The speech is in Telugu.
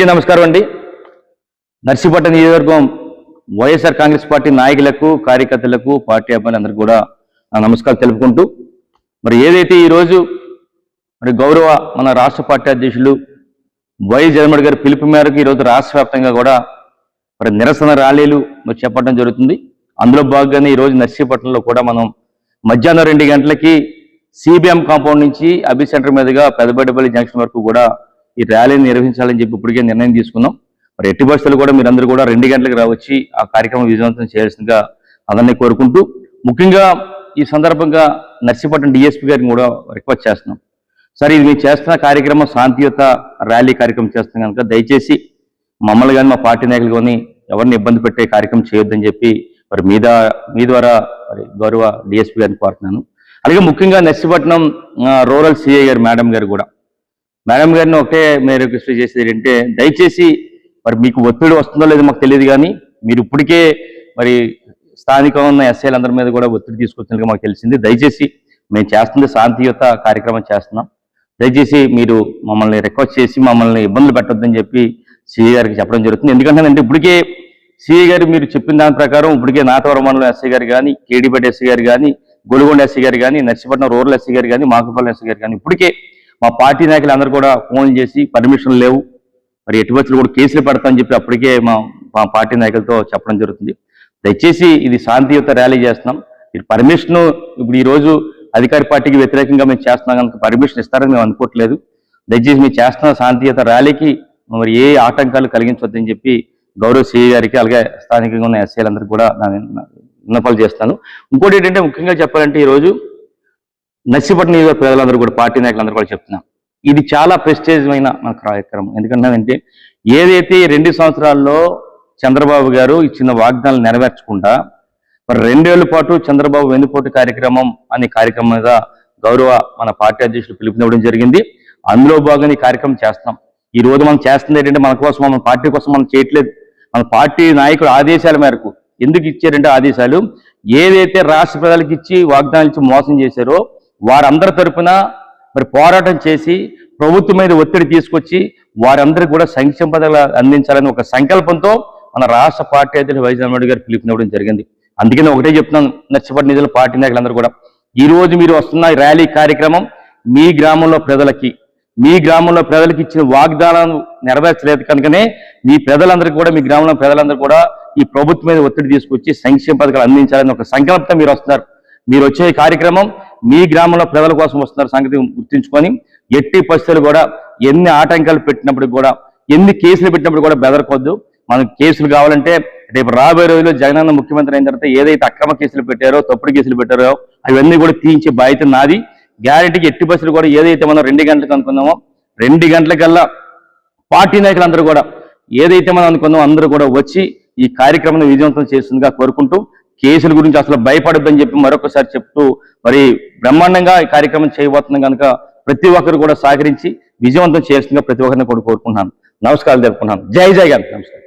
నమస్కారం అండి. నర్సీపట్నం నియోజకవర్గం వైఎస్ఆర్ కాంగ్రెస్ పార్టీ నాయకులకు, కార్యకర్తలకు, పార్టీ అభిమానులందరికీ కూడా నమస్కారం తెలుపుకుంటూ మరి ఏదైతే ఈరోజు మరి గౌరవ మన రాష్ట్ర పార్టీ అధ్యక్షులు వైఎస్ జగన్మోహన్ గారి పిలుపు మేరకు ఈరోజు రాష్ట్ర వ్యాప్తంగా కూడా మరి నిరసన ర్యాలీలు మరి చేపట్టడం జరుగుతుంది. అందులో భాగంగానే ఈరోజు నర్సీపట్నంలో కూడా మనం మధ్యాహ్నం 2 గంటలకి సిబిఎం కాంపౌండ్ నుంచి అభి సెంటర్ మీదుగా పెదబడ్డపల్లి జంక్షన్ వరకు కూడా ఈ ర్యాలీని నిర్వహించాలని చెప్పి ఇప్పటికే నిర్ణయం తీసుకున్నాం. మరి ఎట్టి పరిస్థితులు కూడా మీరందరూ కూడా 2 గంటలకు రావచ్చి ఆ కార్యక్రమం విజయవంతం చేయాల్సిందిగా అందరినీ కోరుకుంటూ, ముఖ్యంగా ఈ సందర్భంగా నర్సీపట్నం డిఎస్పీ గారిని కూడా రిక్వెస్ట్ చేస్తున్నాం. సరే, ఇది మేము చేస్తున్న కార్యక్రమం శాంతియుత ర్యాలీ కార్యక్రమం చేస్తున్నాం కనుక దయచేసి మమ్మల్ని కానీ మా పార్టీ నాయకులు కానీ ఎవరిని ఇబ్బంది పెట్టే కార్యక్రమం చేయొద్దని చెప్పి మరి మీ ద్వారా మరి గౌరవ డిఎస్పీ గారిని కోరుతున్నాను. అలాగే ముఖ్యంగా నర్సీపట్నం రూరల్ సిఐ గారు మేడం గారిని ఒకటే మీరు రిక్వెస్ట్ చేసేది ఏంటంటే, దయచేసి మరి మీకు ఒత్తిడి వస్తుందో లేదో మాకు తెలియదు, కానీ మీరు ఇప్పటికే మరి స్థానికంగా ఉన్న ఎస్ఐలందరి మీద కూడా ఒత్తిడి తీసుకొచ్చినట్టుగా మాకు తెలిసింది. దయచేసి మేము చేస్తుంది శాంతియుత కార్యక్రమం చేస్తున్నాం. దయచేసి మీరు మమ్మల్ని రిక్వెస్ట్ చేసి మమ్మల్ని ఇబ్బందులు పెట్టొద్దని చెప్పి సిఐ గారికి చెప్పడం జరుగుతుంది. ఎందుకంటే ఇప్పటికే సిఐ గారు మీరు చెప్పిన దాని ప్రకారం ఇప్పటికే నాతవరం మండలం ఎస్ఐ గారు కానీ, కేడీపేట ఎస్ఐ గారు కానీ, గొలుగొండ ఎస్ఐ గారు కానీ, నర్సీపట్నం రూరల్ ఎస్ఐ గారు కానీ, మాకుపల్లి ఎస్ఐ గారు కానీ ఇప్పటికే మా పార్టీ నాయకులు అందరూ కూడా ఫోన్ చేసి పర్మిషన్ లేవు, మరి ఎట్టి పరిస్థితులు కూడా కేసులు పెడతామని చెప్పి అప్పటికే మా పార్టీ నాయకులతో చెప్పడం జరుగుతుంది. దయచేసి ఇది శాంతియుత ర్యాలీ చేస్తున్నాం. మీరు పర్మిషన్ ఇప్పుడు ఈరోజు అధికార పార్టీకి వ్యతిరేకంగా మేము చేస్తున్నాం కనుక పర్మిషన్ ఇస్తారని మేము అనుకోవట్లేదు. దయచేసి మీరు చేస్తున్న శాంతియుత ర్యాలీకి మరి ఏ ఆటంకాలు కలిగించవద్దని చెప్పి గౌరవ సిఐ గారికి అలాగే స్థానికంగా ఉన్న ఎస్ఐలందరికీ కూడా విన్నపాలు చేస్తాను. ఇంకోటి ఏంటంటే, ముఖ్యంగా చెప్పాలంటే ఈరోజు నర్సీపట్నం నియోజకవర్గ ప్రజలందరూ కూడా పార్టీ నాయకులందరూ కూడా చెప్తున్నాం, ఇది చాలా ప్రెస్టేజ్మైన మన కార్యక్రమం. ఎందుకంటే ఏదైతే 2 సంవత్సరాల్లో చంద్రబాబు గారు ఇచ్చిన వాగ్దానాలు నెరవేర్చకుండా మరి 2 ఏళ్ల పాటు చంద్రబాబు వెన్నుపోటు కార్యక్రమం అనే కార్యక్రమం మీద గౌరవ మన పార్టీ అధ్యక్షులు పిలుపునివ్వడం జరిగింది. అందులో భాగంగా ఈ కార్యక్రమం చేస్తున్నాం. ఈ రోజు మనం చేస్తుంది ఏంటంటే, మన కోసం, మన పార్టీ కోసం మనం చేయట్లేదు. మన పార్టీ నాయకుల ఆదేశాల మేరకు ఎందుకు ఇచ్చారంటే, ఆదేశాలు ఏదైతే రాష్ట్ర ప్రజలకు ఇచ్చి వాగ్దానాలు ఇచ్చి మోసం చేశారో వారందరి తరఫున మరి పోరాటం చేసి ప్రభుత్వం మీద ఒత్తిడి తీసుకొచ్చి వారందరికీ కూడా సంక్షేమ పథకాలు అందించాలని ఒక సంకల్పంతో మన రాష్ట్ర పార్టీ అధ్యక్షుడు వైఎస్ జగన్మోహన్ గారు పిలుపునివ్వడం జరిగింది. అందుకని ఒకటే చెప్తున్నాను, నర్సీపట్నం నిధుల పార్టీ నాయకులందరూ కూడా ఈ రోజు మీరు వస్తున్న ర్యాలీ కార్యక్రమం మీ గ్రామంలో ప్రజలకి ఇచ్చిన వాగ్దానాలను నెరవేర్చలేదు కనుకనే మీ ప్రజలందరికీ కూడా, మీ గ్రామంలో ప్రజలందరూ కూడా ఈ ప్రభుత్వం మీద ఒత్తిడి తీసుకొచ్చి సంక్షేమ పథకాలు అందించాలని ఒక సంకల్పంతో మీరు వస్తున్నారు. మీరు వచ్చే కార్యక్రమం మీ గ్రామంలో ప్రజల కోసం వస్తున్నారు సంగతి గుర్తుంచుకొని, ఎట్టి పరిస్థితులు కూడా ఎన్ని ఆటంకాలు పెట్టినప్పుడు కూడా, ఎన్ని కేసులు పెట్టినప్పుడు కూడా బెదరకొద్దు. మనకు కేసులు కావాలంటే రేపు రాబోయే రోజుల్లో జగనన్న ముఖ్యమంత్రి అయిన తర్వాత ఏదైతే అక్రమ కేసులు పెట్టారో, తప్పుడు కేసులు పెట్టారో అవన్నీ కూడా తీయించే బాధ్యత నాది. గ్యారెంటీకి ఎట్టి పరిస్థితులు కూడా ఏదైతే మనం 2 గంటలకు అనుకున్నామో 2 గంటలకల్లా పార్టీ నాయకులందరూ కూడా ఏదైతే మనం అనుకున్నామో అందరూ కూడా వచ్చి ఈ కార్యక్రమాన్ని విజయవంతం చేస్తుందిగా కోరుకుంటూ, కేసుల గురించి అసలు భయపడొద్దని చెప్పి మరొకసారి చెప్తూ మరి బ్రహ్మాండంగా ఈ కార్యక్రమం చేయబోతున్నాం కనుక ప్రతి ఒక్కరు కూడా సహకరించి విజయవంతం చేస్తుందిగా ప్రతి ఒక్కరిని కూడా కోరుకుంటున్నాను. నమస్కారాలు తెలుపుకుంటున్నాను. జై జగన్. నమస్కారం.